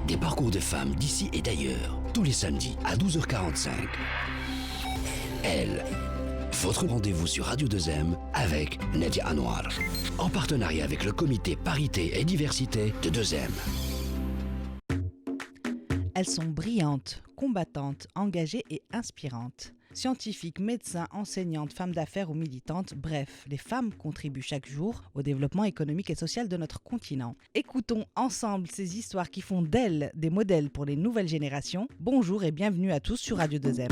Des parcours de femmes d'ici et d'ailleurs, tous les samedis à 12h45. Elle, votre rendez-vous sur Radio 2M avec Nadia Anwar, en partenariat avec le comité Parité et Diversité de 2M. Elles sont brillantes, combattantes, engagées et inspirantes. Scientifiques, médecins, enseignantes, femmes d'affaires ou militantes, bref, les femmes contribuent chaque jour au développement économique et social de notre continent. Écoutons ensemble ces histoires qui font d'elles des modèles pour les nouvelles générations. Bonjour et bienvenue à tous sur Radio 2M.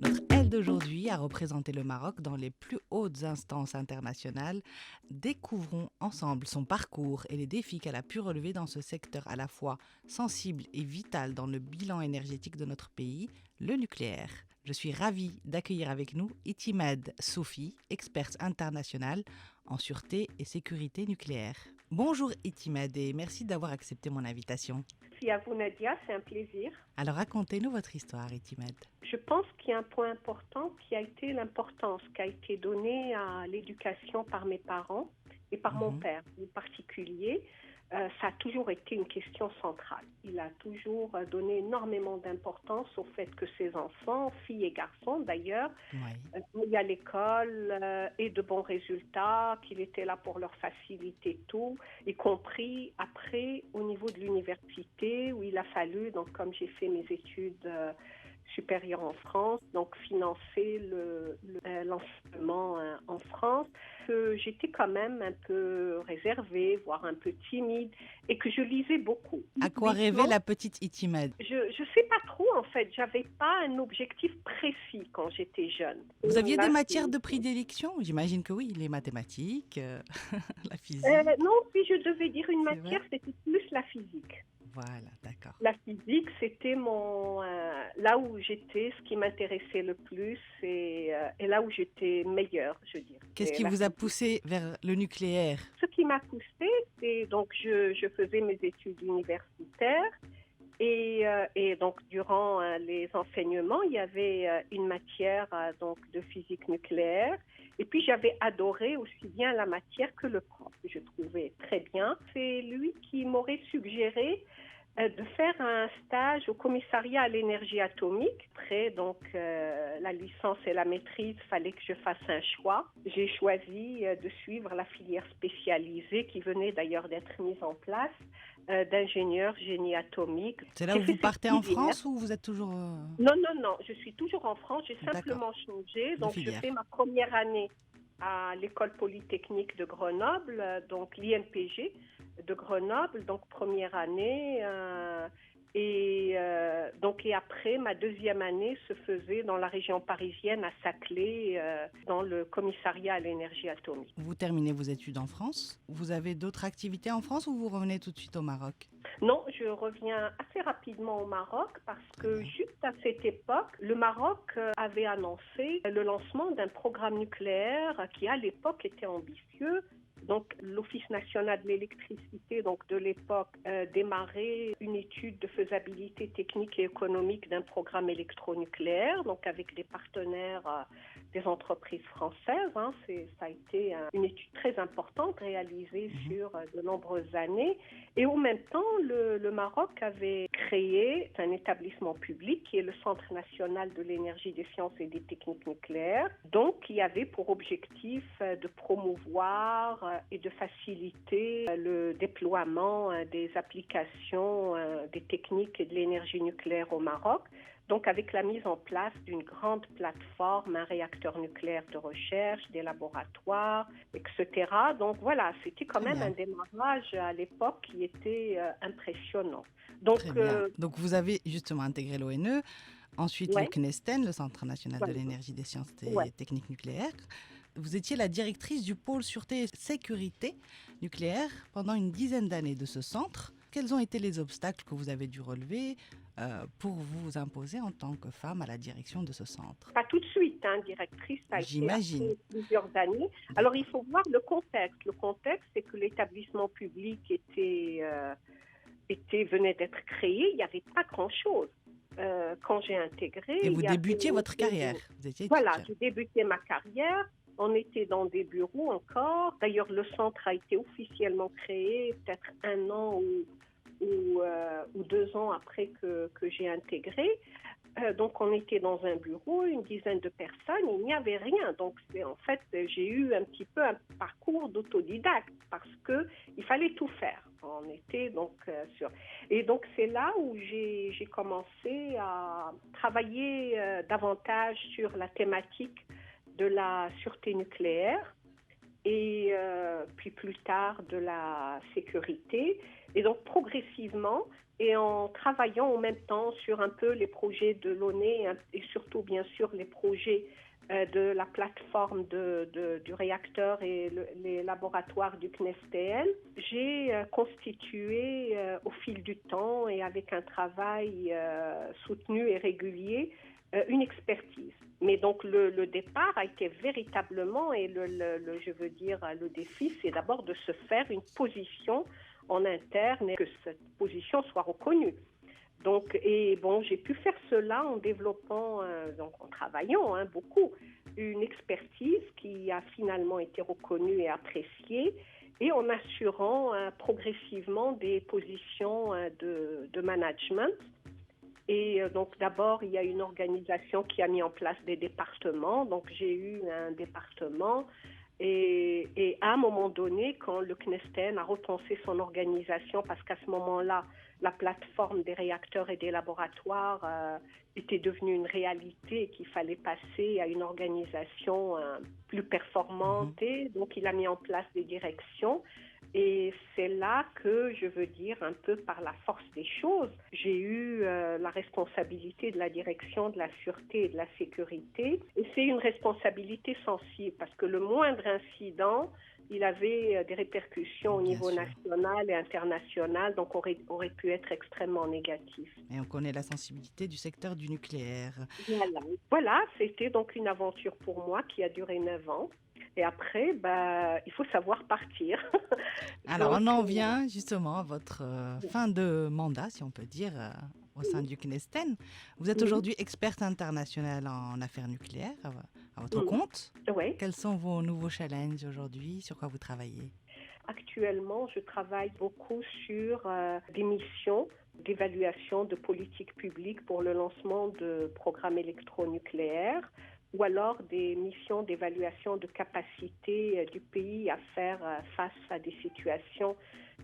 Notre elle d'aujourd'hui a représenté le Maroc dans les plus hautes instances internationales. Découvrons ensemble son parcours et les défis qu'elle a pu relever dans ce secteur à la fois sensible et vital dans le bilan énergétique de notre pays, le nucléaire. Je suis ravie d'accueillir avec nous Itimad Sofi, experte internationale en sûreté et sécurité nucléaire. Bonjour Itimad et merci d'avoir accepté mon invitation. Merci à vous Nadia, c'est un plaisir. Alors racontez-nous votre histoire Itimad. Je pense qu'il y a un point important qui a été l'importance qui a été donnée à l'éducation par mes parents et par mon père en particulier. Ça a toujours été une question centrale. Il a toujours donné énormément d'importance au fait que ses enfants, filles et garçons d'ailleurs, aillent à l'école et de bons résultats, qu'il était là pour leur faciliter tout, y compris après au niveau de l'université où il a fallu, donc comme j'ai fait mes études supérieures en France, donc financer l'enseignement en France. J'étais quand même un peu réservée, voire un peu timide, et que je lisais beaucoup. À quoi rêvait la petite Itimad? Je sais pas trop en fait, j'avais pas un objectif précis quand j'étais jeune. Vous aviez des matières de prédilection? J'imagine que oui, les mathématiques, la physique. Non, si je devais dire une matière, c'était plus la physique. Voilà, d'accord. La physique, c'était là où j'étais, ce qui m'intéressait le plus et là où j'étais meilleure, je dirais. Qu'est-ce qui vous a poussé vers le nucléaire? Ce qui m'a poussée, c'est donc je faisais mes études universitaires et donc durant les enseignements, il y avait une matière donc de physique nucléaire. Et puis j'avais adoré aussi bien la matière que le prof, je trouvais très bien. C'est lui qui m'aurait suggéré de faire un stage au commissariat à l'énergie atomique. Après donc la licence et la maîtrise, fallait que je fasse un choix. J'ai choisi de suivre la filière spécialisée qui venait d'ailleurs d'être mise en place d'ingénieur génie atomique. C'est là où vous partez en France ou vous êtes toujours... Non, je suis toujours en France, j'ai simplement changé. Donc je fais ma première année à l'école polytechnique de Grenoble, donc l'INPG de Grenoble, donc première année. Et après, ma deuxième année se faisait dans la région parisienne, à Saclay, dans le commissariat à l'énergie atomique. Vous terminez vos études en France. Vous avez d'autres activités en France ou vous revenez tout de suite au Maroc? Non, je reviens assez rapidement au Maroc parce que juste à cette époque, le Maroc avait annoncé le lancement d'un programme nucléaire qui à l'époque était ambitieux. Donc, l'Office national de l'électricité, donc de l'époque, démarrait une étude de faisabilité technique et économique d'un programme électronucléaire, donc avec des partenaires des entreprises françaises. Ça a été une étude très importante réalisée sur de nombreuses années. Et en même temps, le Maroc avait créé un établissement public qui est le Centre national de l'énergie, des sciences et des techniques nucléaires, donc qui avait pour objectif de promouvoir et de faciliter le déploiement des applications des techniques et de l'énergie nucléaire au Maroc. Donc avec la mise en place d'une grande plateforme, un réacteur nucléaire de recherche, des laboratoires, etc. Donc voilà, c'était quand même un démarrage à l'époque qui était impressionnant. Donc vous avez justement intégré l'ONE, ensuite le CNESTEN, le Centre national de l'énergie, des sciences et techniques nucléaires. Vous étiez la directrice du pôle sûreté et sécurité nucléaire pendant une dizaine d'années de ce centre. Quels ont été les obstacles que vous avez dû relever pour vous imposer en tant que femme à la direction de ce centre? Pas tout de suite, directrice, ça a été plusieurs années. Alors il faut voir le contexte. Le contexte, c'est que l'établissement public venait d'être créé, il n'y avait pas grand-chose. Quand j'ai intégré... Et vous débutiez votre carrière. J'ai débuté ma carrière. On était dans des bureaux encore. D'ailleurs, le centre a été officiellement créé peut-être un an ou 2 ans après que j'ai intégré. Donc, on était dans un bureau, une dizaine de personnes, il n'y avait rien. Donc, en fait, j'ai eu un petit peu un parcours d'autodidacte parce qu'il fallait tout faire. On était donc sur... Et donc, c'est là où j'ai commencé à travailler davantage sur la thématique de la sûreté nucléaire et puis plus tard de la sécurité. Et donc, progressivement, et en travaillant en même temps sur un peu les projets de l'ONU et surtout, bien sûr, les projets de la plateforme du réacteur et les laboratoires du CNESTL, j'ai constitué au fil du temps et avec un travail soutenu et régulier une expertise. Mais donc le départ a été véritablement, et je veux dire le défi, c'est d'abord de se faire une position en interne et que cette position soit reconnue. Donc, et bon, j'ai pu faire cela en développant, donc en travaillant beaucoup, une expertise qui a finalement été reconnue et appréciée, et en assurant progressivement des positions de management. Et donc d'abord, il y a une organisation qui a mis en place des départements. Donc j'ai eu un département et à un moment donné, quand le CNESTN a repensé son organisation, parce qu'à ce moment-là, la plateforme des réacteurs et des laboratoires était devenue une réalité et qu'il fallait passer à une organisation plus performante. Et donc il a mis en place des directions. Et c'est là que, je veux dire, un peu par la force des choses, j'ai eu la responsabilité de la direction de la sûreté et de la sécurité. Et c'est une responsabilité sensible parce que le moindre incident, il avait des répercussions au niveau national et international, donc aurait pu être extrêmement négatif. Et on connaît la sensibilité du secteur du nucléaire. Voilà, c'était donc une aventure pour moi qui a duré 9 ans. Et après, il faut savoir partir. Alors, on en vient justement à votre fin de mandat, si on peut dire, au sein du CNESTN. Vous êtes aujourd'hui experte internationale en affaires nucléaires à votre compte. Oui. Quels sont vos nouveaux challenges aujourd'hui? Sur quoi vous travaillez? Actuellement, je travaille beaucoup sur des missions d'évaluation de politique publique pour le lancement de programmes électronucléaires, ou alors des missions d'évaluation de capacité du pays à faire face à des situations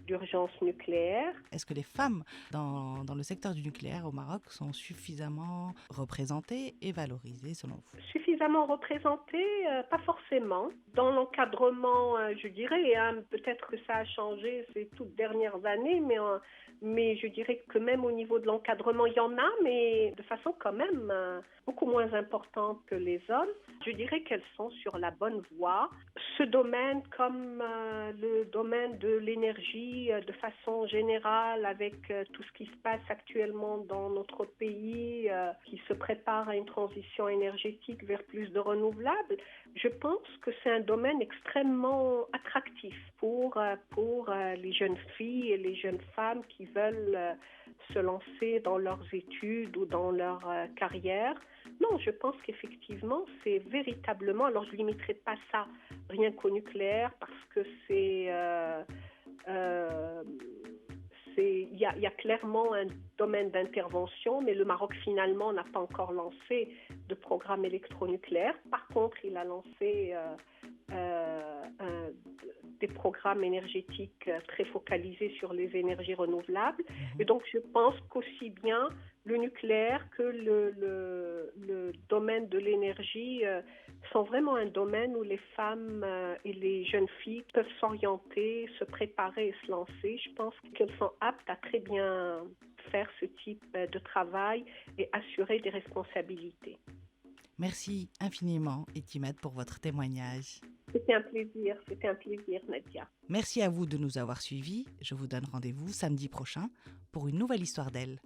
d'urgence nucléaire. Est-ce que les femmes dans le secteur du nucléaire au Maroc sont suffisamment représentées et valorisées selon vous? Suffisamment représentées, pas forcément. Dans l'encadrement, je dirais, peut-être que ça a changé ces toutes dernières années, mais je dirais que même au niveau de l'encadrement, il y en a, mais de façon quand même beaucoup moins importante que les hommes. Je dirais qu'elles sont sur la bonne voie. Ce domaine, comme le domaine de l'énergie, de façon générale, avec tout ce qui se passe actuellement dans notre pays, qui se prépare à une transition énergétique vers plus de renouvelables, je pense que c'est un domaine extrêmement attractif pour les jeunes filles et les jeunes femmes qui veulent se lancer dans leurs études ou dans leur carrière. Non, je pense qu'effectivement, c'est véritablement... Alors, je ne limiterai pas ça rien qu'au nucléaire parce que il y a clairement un domaine d'intervention, mais le Maroc, finalement, n'a pas encore lancé de programme électronucléaire. Par contre, il a lancé des programmes énergétiques très focalisés sur les énergies renouvelables. Et donc, je pense qu'aussi bien le nucléaire que le domaine de l'énergie sont vraiment un domaine où les femmes et les jeunes filles peuvent s'orienter, se préparer et se lancer. Je pense qu'elles sont aptes à très bien faire ce type de travail et assurer des responsabilités. Merci infiniment, Etimat, pour votre témoignage. C'était un plaisir, Nadia. Merci à vous de nous avoir suivis. Je vous donne rendez-vous samedi prochain pour une nouvelle histoire d'elle.